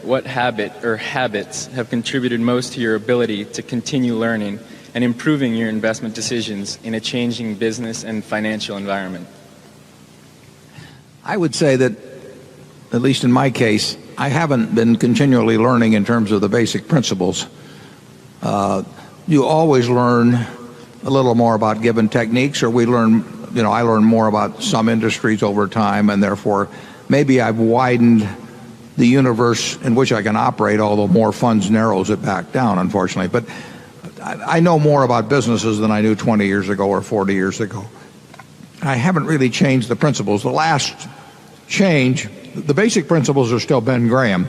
what habit or habits have contributed most to your ability to continue learning and improving your investment decisions in a changing business and financial environment? I would say that, at least in my case, I haven't been continually learning in terms of the basic principles. You always learn a little more about given techniques, or I learn more about some industries over time, and therefore maybe I've widened the universe in which I can operate, although more funds narrows it back down, unfortunately. But I know more about businesses than I knew 20 years ago or 40 years ago. I haven't really changed the principles. The last change, the basic principles are still Ben Graham.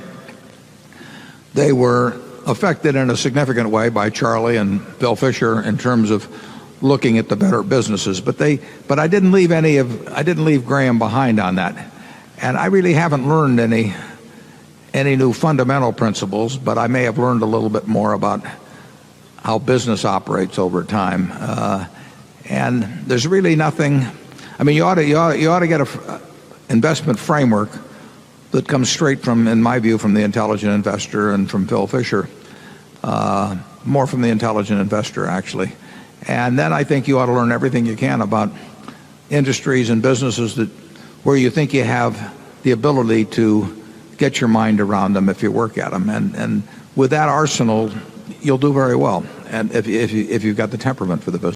They were affected in a significant way by Charlie and Bill Fisher in terms of looking at the better businesses. But I didn't leave Graham behind on that. And I really haven't learned any new fundamental principles, but I may have learned a little bit more about how business operates over time. And there's really nothing. I mean, you ought to get a investment framework that comes straight from, in my view, from The Intelligent Investor and from Phil Fisher. More from The Intelligent Investor, actually. And then I think you ought to learn everything you can about industries and businesses where you think you have the ability to get your mind around them if you work at them. And with that arsenal, you'll do very well. And if you've got the temperament for the business.